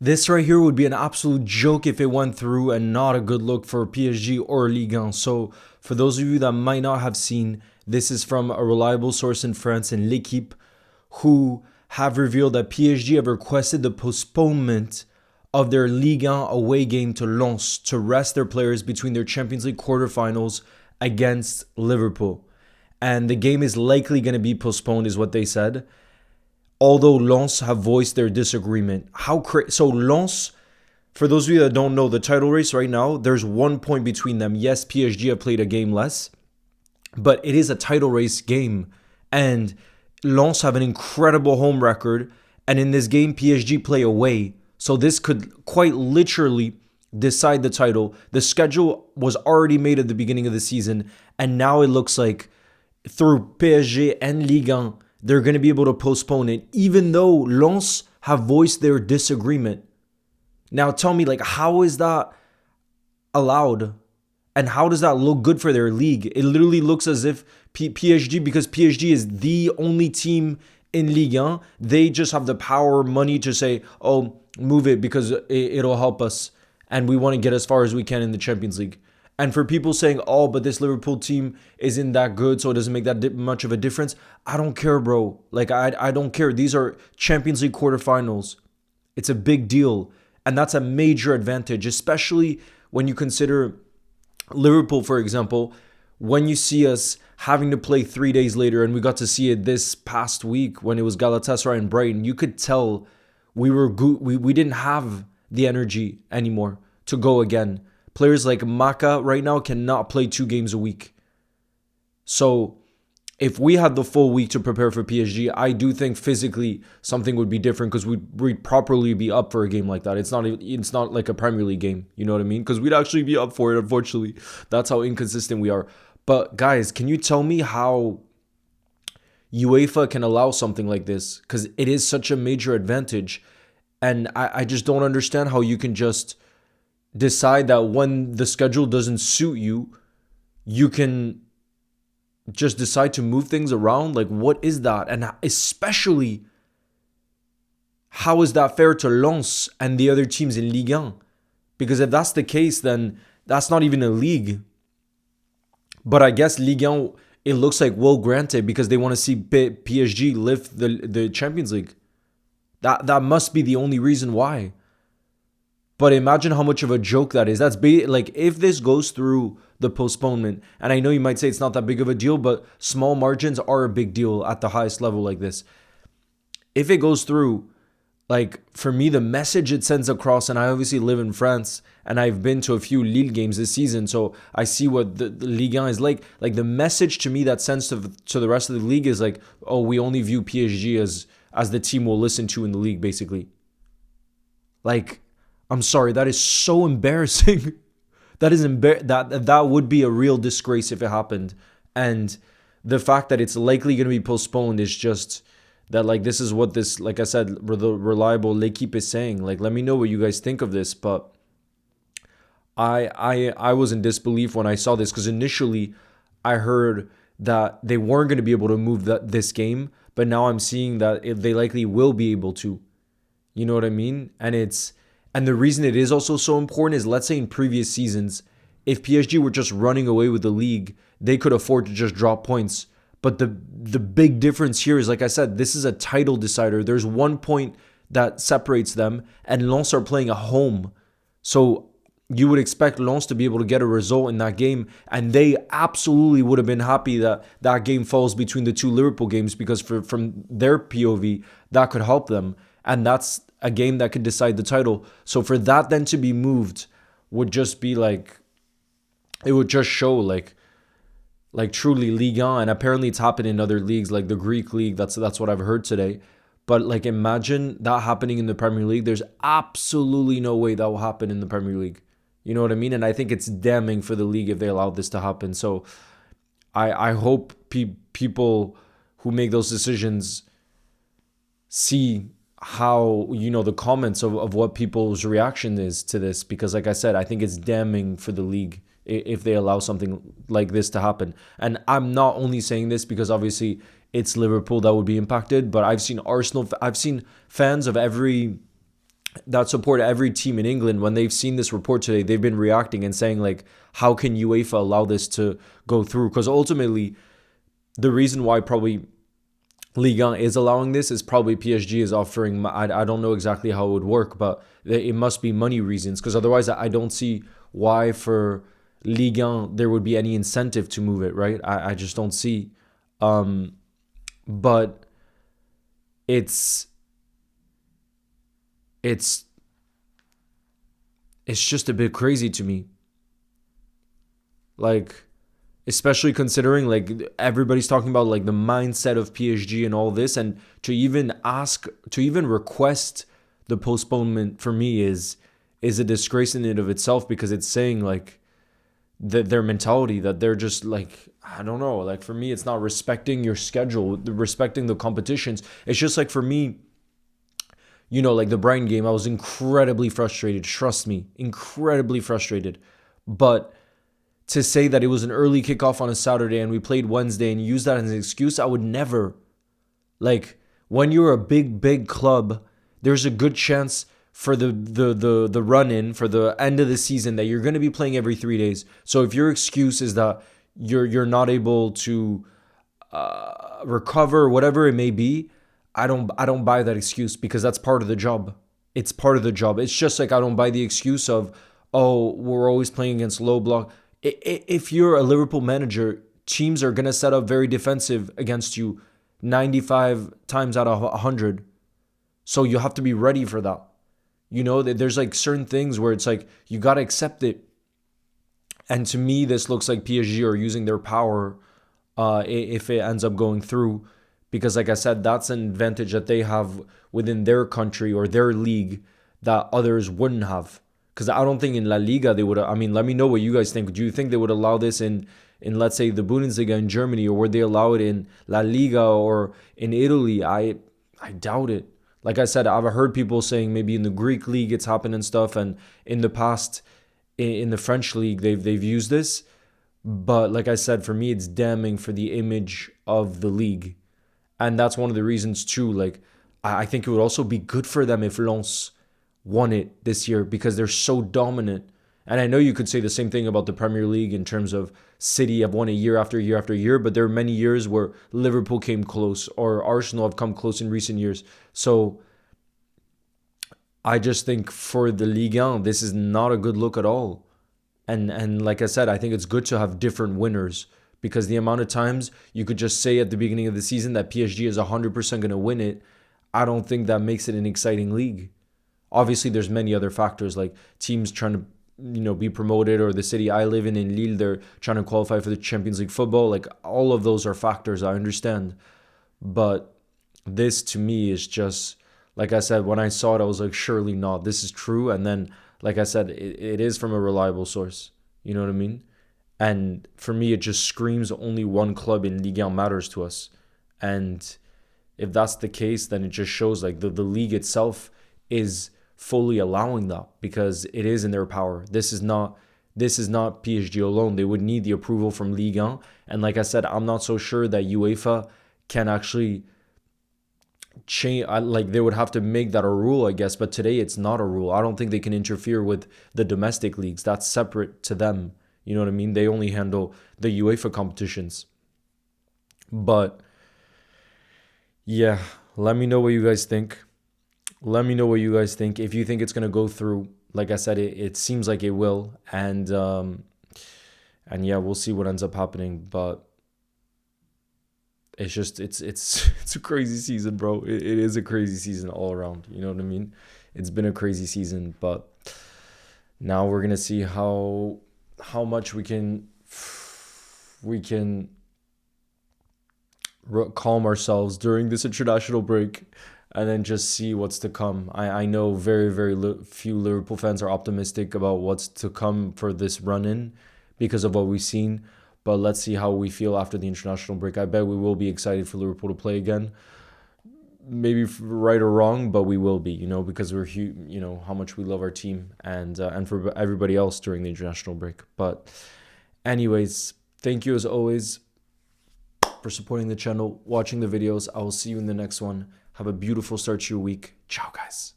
This right here would be an absolute joke if it went through and not a good look for PSG or Ligue 1. So, for those of you that might not have seen, this is from a reliable source in France in L'Equipe, who have revealed that PSG have requested the postponement of their Ligue 1 away game to Lens to rest their players between their Champions League quarterfinals against Liverpool. And the game is likely going to be postponed, is what they said, although Lens have voiced their disagreement. So Lens, for those of you that don't know, the title race right now, there's 1 point between them. Yes, PSG have played a game less, but it is a title race game. And Lens have an incredible home record. And in this game, PSG play away. So this could quite literally decide the title. The schedule was already made at the beginning of the season. And now it looks like through PSG and Ligue 1, they're going to be able to postpone it, even though Lens have voiced their disagreement. Now tell me, like, how is that allowed? And how does that look good for their league? It literally looks as if PSG, because PSG is the only team in Ligue 1, they just have the power, money to say, oh, move it because it'll help us. And we want to get as far as we can in the Champions League. And for people saying, oh, but this Liverpool team isn't that good, so it doesn't make that much of a difference. I don't care, bro. Like, I don't care. These are Champions League quarterfinals. It's a big deal. And that's a major advantage, especially when you consider Liverpool, for example, when you see us having to play 3 days later, and we got to see it this past week when it was Galatasaray and Brighton, you could tell we were good. We didn't have the energy anymore to go again. Players like Maka right now cannot play 2 games a week. So if we had the full week to prepare for PSG, I do think physically something would be different because we'd properly be up for a game like that. It's not like a Premier League game, you know what I mean? Because we'd actually be up for it, unfortunately. That's how inconsistent we are. But guys, can you tell me how UEFA can allow something like this? Because it is such a major advantage. And I just don't understand how you can just decide that when the schedule doesn't suit you, you can just decide to move things around. Like, what is that? And especially, how is that fair to Lens and the other teams in Ligue 1? Because if that's the case, then that's not even a league. But I guess Ligue 1, it looks like will grant it because they want to see PSG lift the Champions League. That must be the only reason why. But imagine how much of a joke that is. That's like, if this goes through the postponement, and I know you might say it's not that big of a deal, but small margins are a big deal at the highest level like this. If it goes through, like, for me, the message it sends across, and I obviously live in France, and I've been to a few Lille games this season, so I see what the Ligue 1 is like. Like, the message to me that sends to the rest of the league is like, oh, we only view PSG as the team we'll listen to in the league, basically. Like, I'm sorry, that is so embarrassing. That would be a real disgrace if it happened. And the fact that it's likely going to be postponed is just that, like, this is what this, like I said, the reliable L'Equipe is saying. Like, let me know what you guys think of this. But I was in disbelief when I saw this, because initially I heard that they weren't going to be able to move this game, but now I'm seeing that they likely will be able to. You know what I mean? And the reason it is also so important is, let's say in previous seasons, if PSG were just running away with the league, they could afford to just drop points. But the big difference here is, like I said, this is a title decider. There's 1 point that separates them, and Lens are playing at home. So you would expect Lens to be able to get a result in that game, and they absolutely would have been happy that that game falls between the 2 Liverpool games, because from their POV, that could help them. And that's a game that could decide the title. So for that then to be moved would just be like, it would just show like truly Ligue 1. And apparently it's happened in other leagues, like the Greek league. That's what I've heard today. But like, imagine that happening in the Premier League. There's absolutely no way that will happen in the Premier League. You know what I mean? And I think it's damning for the league if they allow this to happen. So I hope people who make those decisions see how, the comments of what people's reaction is to this, because like I said, I think it's damning for the league if they allow something like this to happen. And I'm not only saying this because obviously it's Liverpool that would be impacted, but I've seen fans of every that support every team in England, when they've seen this report today, they've been reacting and saying like, how can UEFA allow this to go through? Because ultimately, the reason why probably Ligue 1 is allowing this is probably PSG is offering. I don't know exactly how it would work, but it must be money reasons. Because otherwise, I don't see why for Ligue 1 there would be any incentive to move it. Right? I just don't see. But it's it's it's just a bit crazy to me. Like, especially considering like everybody's talking about like the mindset of PSG and all this, and to even request the postponement for me is a disgrace in and of itself, because it's saying like their mentality, that they're just like, I don't know, like for me it's not respecting your schedule, respecting the competitions. It's just like for me, like the Brighton game, I was incredibly frustrated, trust me, incredibly frustrated. But to say that it was an early kickoff on a Saturday and we played Wednesday and use that as an excuse, I would never. Like, when you're a big club, there's a good chance for the run in for the end of the season that you're going to be playing every 3 days. So if your excuse is that you're not able to recover or whatever it may be, I don't buy that excuse, because that's part of the job. It's part of the job. It's just like I don't buy the excuse of, oh, we're always playing against low block. If you're a Liverpool manager, teams are going to set up very defensive against you 95 times out of 100. So you have to be ready for that. There's like certain things where it's like you got to accept it. And to me, this looks like PSG are using their power if it ends up going through. Because like I said, that's an advantage that they have within their country or their league that others wouldn't have. Because I don't think in La Liga they would. I mean, let me know what you guys think. Do you think they would allow this in let's say the Bundesliga in Germany, or would they allow it in La Liga or in Italy? I doubt it. Like I said, I've heard people saying maybe in the Greek league it's happened and stuff, and in the past in the French league they've used this. But like I said, for me it's damning for the image of the league, and that's one of the reasons too. Like I think it would also be good for them if Lens won it this year, because they're so dominant. And I know you could say the same thing about the Premier League in terms of City have won it year after year after year, but there are many years where Liverpool came close or Arsenal have come close in recent years. So I just think for the Ligue 1, this is not a good look at all. And like I said, I think it's good to have different winners, because the amount of times you could just say at the beginning of the season that PSG is 100% going to win it, I don't think that makes it an exciting league. Obviously, there's many other factors, like teams trying to, be promoted, or the city I live in Lille, they're trying to qualify for the Champions League football. Like, all of those are factors, I understand. But this to me is just, like I said, when I saw it, I was like, surely not. This is true. And then, like I said, it is from a reliable source. You know what I mean? And for me, it just screams only one club in Ligue 1 matters to us. And if that's the case, then it just shows like the league itself is fully allowing that, because it is in their power. This is not PSG alone. They would need the approval from Ligue 1. And like I said, I'm not so sure that UEFA can actually change. Like, they would have to make that a rule, I guess. But today it's not a rule. I don't think they can interfere with the domestic leagues. That's separate to them. You know what I mean? They only handle the UEFA competitions. But yeah, let me know what you guys think. Let me know what you guys think. If you think it's gonna go through, like I said, it seems like it will, and yeah, we'll see what ends up happening. But it's just it's a crazy season, bro. It is a crazy season all around. You know what I mean? It's been a crazy season, but now we're gonna see how much we can calm ourselves during this international break, and then just see what's to come. I know very few Liverpool fans are optimistic about what's to come for this run-in because of what we've seen. But let's see how we feel after the international break. I bet we will be excited for Liverpool to play again. Maybe right or wrong, but we will be, because we're, how much we love our team, and for everybody else during the international break. But anyways, thank you as always for supporting the channel, watching the videos. I will see you in the next one. Have a beautiful start to your week. Ciao, guys.